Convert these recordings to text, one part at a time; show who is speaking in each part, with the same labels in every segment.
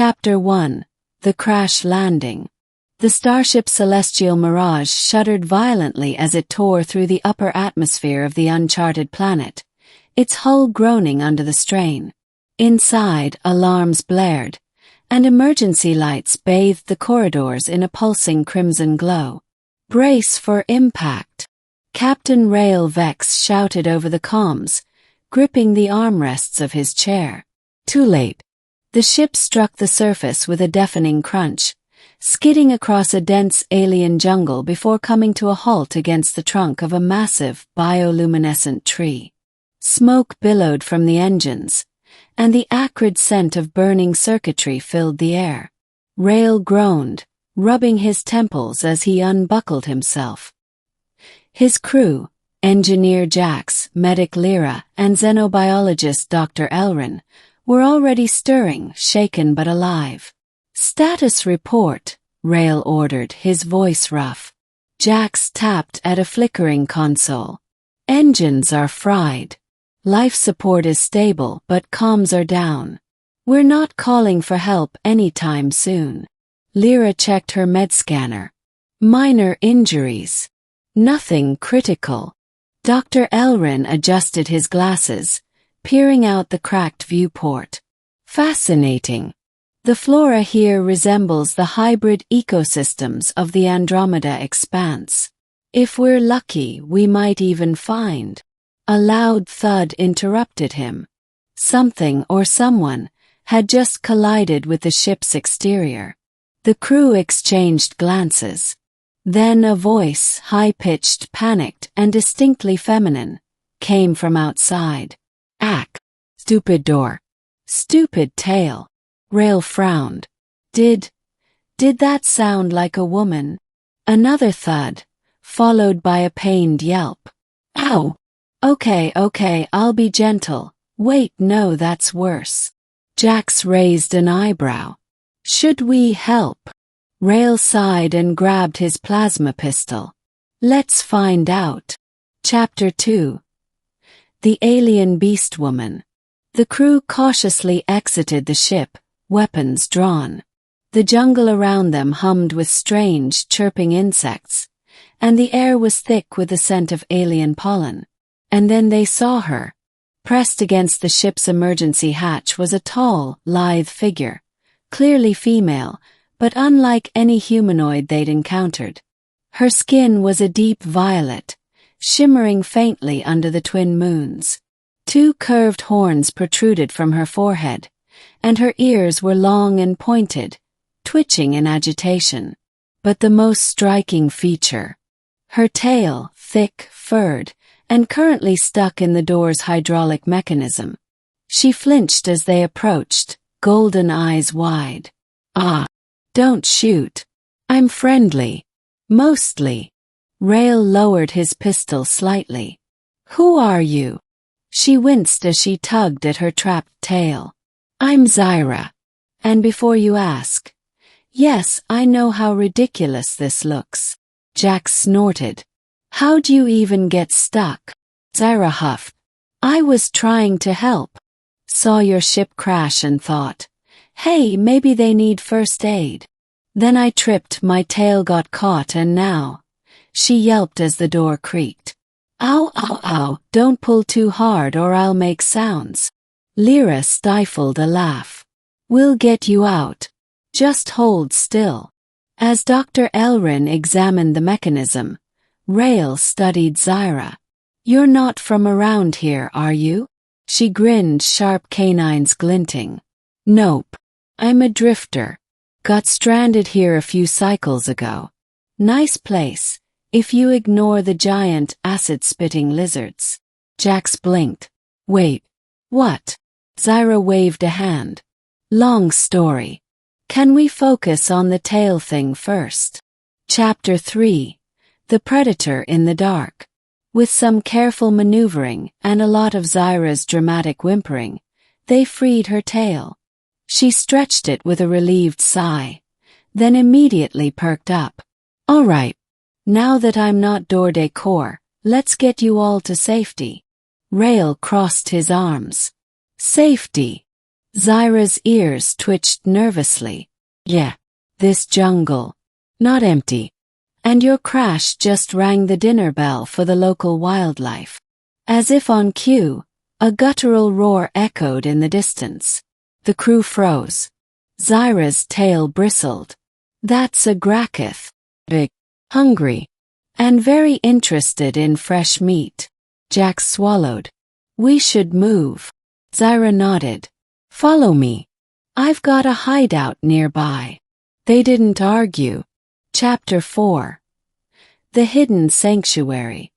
Speaker 1: Chapter 1. The Crash Landing. The starship Celestial Mirage shuddered violently as it tore through the upper atmosphere of the uncharted planet, its hull groaning under the strain. Inside, alarms blared, and emergency lights bathed the corridors in a pulsing crimson glow. "Brace for impact," Captain Rail Vex shouted over the comms, gripping the armrests of his chair. Too late. The ship struck the surface with a deafening crunch, skidding across a dense alien jungle before coming to a halt against the trunk of a massive, bioluminescent tree. Smoke billowed from the engines, and the acrid scent of burning circuitry filled the air. Rail groaned, rubbing his temples as he unbuckled himself. His crew, Engineer Jax, Medic Lyra, and Xenobiologist Dr. Elrin, were already stirring, shaken but alive. "Status report," Rail ordered, his voice rough. Jax tapped at a flickering console. "Engines are fried. Life support is stable, but comms are down. We're not calling for help anytime soon." Lyra checked her med scanner. "Minor injuries. Nothing critical." Dr. Elrin adjusted his glasses, peering out the cracked viewport. "Fascinating. The flora here resembles the hybrid ecosystems of the Andromeda expanse. If we're lucky, we might even find—" A loud thud interrupted him. Something or someone had just collided with the ship's exterior. The crew exchanged glances. Then a voice, high-pitched, panicked, and distinctly feminine, came from outside. "Ack! Stupid door. Stupid tail." Rail frowned. Did that sound like a woman?" Another thud, followed by a pained yelp. "Ow! Okay, I'll be gentle. Wait, no, that's worse." Jax raised an eyebrow. "Should we help?" Rail sighed and grabbed his plasma pistol. "Let's find out." Chapter 2. The Alien Beastwoman. The crew cautiously exited the ship, weapons drawn. The jungle around them hummed with strange, chirping insects, and the air was thick with the scent of alien pollen. And then they saw her. Pressed against the ship's emergency hatch was a tall, lithe figure, clearly female, but unlike any humanoid they'd encountered. Her skin was a deep violet, shimmering faintly under the twin moons. Two curved horns protruded from her forehead, and her ears were long and pointed, twitching in agitation. But the most striking feature, her tail, thick, furred, and currently stuck in the door's hydraulic mechanism. She flinched as they approached, golden eyes wide. "Ah, don't shoot. I'm friendly. Mostly." Rail lowered his pistol slightly. "Who are you?" She winced as she tugged at her trapped tail. "I'm Zyra. And before you ask—" "Yes, I know how ridiculous this looks." Jax snorted. "How'd you even get stuck?" Zyra huffed. "I was trying to help. Saw your ship crash and thought, hey, maybe they need first aid. Then I tripped, my tail got caught, and now—" She yelped as the door creaked. Ow, don't pull too hard or I'll make sounds." Lyra stifled a laugh. "We'll get you out. Just hold still." As Dr. Elrin examined the mechanism, Rail studied Zyra. "You're not from around here, are you?" She grinned, sharp canines glinting. "Nope. I'm a drifter. Got stranded here a few cycles ago. Nice place, if you ignore the giant, acid-spitting lizards." Jax blinked. "Wait. What?" Zyra waved a hand. "Long story. Can we focus on the tail thing first?" Chapter 3. The Predator in the Dark. With some careful maneuvering and a lot of Zyra's dramatic whimpering, they freed her tail. She stretched it with a relieved sigh, then immediately perked up. "All right. Now that I'm not door decor, let's get you all to safety." Rail crossed his arms. "Safety? Zyra's ears twitched nervously. Yeah. This jungle. Not empty. And your crash just rang the dinner bell for the local wildlife. As if on cue, a guttural roar echoed in the distance. The crew froze. Zyra's tail bristled. That's a Gracketh. Big, hungry, and very interested in fresh meat. Jax swallowed. We should move. Zyra nodded. Follow me. I've got a hideout nearby. They didn't argue. Chapter 4. The Hidden Sanctuary.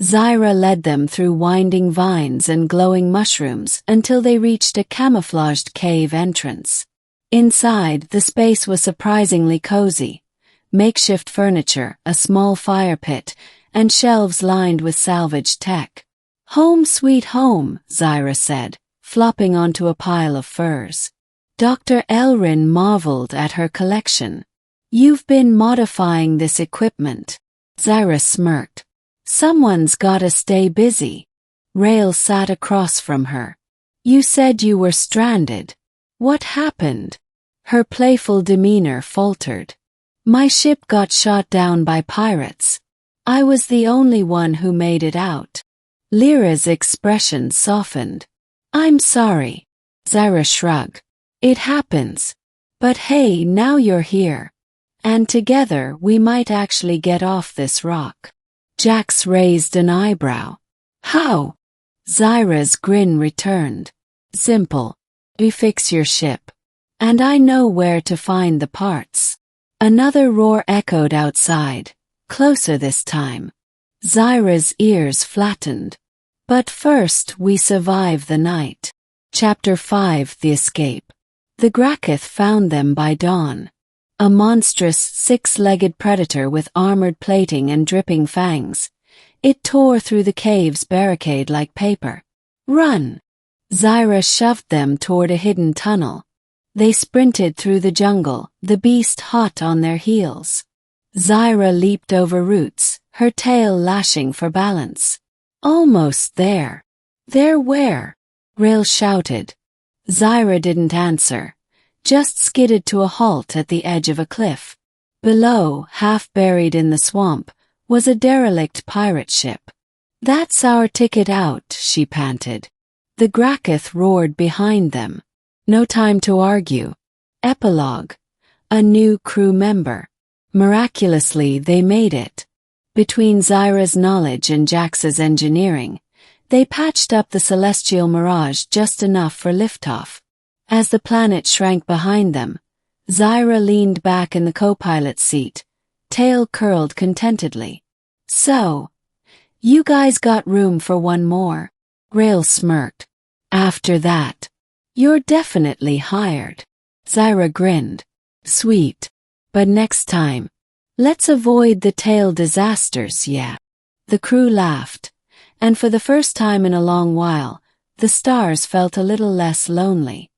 Speaker 1: Zyra led them through winding vines and glowing mushrooms until they reached a camouflaged cave entrance. Inside, the space was surprisingly cozy. Makeshift furniture, a small fire pit, and shelves lined with salvaged tech. Home sweet home, Zyra said, flopping onto a pile of furs. Dr. Elrin marveled at her collection. You've been modifying this equipment. Zyra smirked. Someone's gotta stay busy. Rail sat across from her. You said you were stranded. What happened? Her playful demeanor faltered. My ship got shot down by pirates. I was the only one who made it out. Lyra's expression softened. I'm sorry. Zyra shrugged. It happens. But hey, now you're here. And together we might actually get off this rock. Jax raised an eyebrow. How? Zyra's grin returned. Simple. We fix your ship. And I know where to find the parts. Another roar echoed outside, closer this time. Zyra's ears flattened. But first we survive the night. Chapter 5. The Escape. The Gracketh found them by dawn. A monstrous six-legged predator with armored plating and dripping fangs. It tore through the cave's barricade like paper. Run! Zyra shoved them toward a hidden tunnel. They sprinted through the jungle, the beast hot on their heels. Zyra leaped over roots, her tail lashing for balance. Almost there. There where? Rail shouted. Zyra didn't answer, just skidded to a halt at the edge of a cliff. Below, half buried in the swamp, was a derelict pirate ship. That's our ticket out, she panted. The Gracketh roared behind them. No time to argue. Epilogue. A new crew member. Miraculously, they made it. Between Zyra's knowledge and Jax's engineering, they patched up the celestial mirage just enough for liftoff. As the planet shrank behind them, Zyra leaned back in the co-pilot's seat, tail curled contentedly. So, you guys got room for one more? Rail smirked. After that, you're definitely hired. Zyra grinned. Sweet. But next time, let's avoid the tail disasters, yeah. The crew laughed, and for the first time in a long while, the stars felt a little less lonely.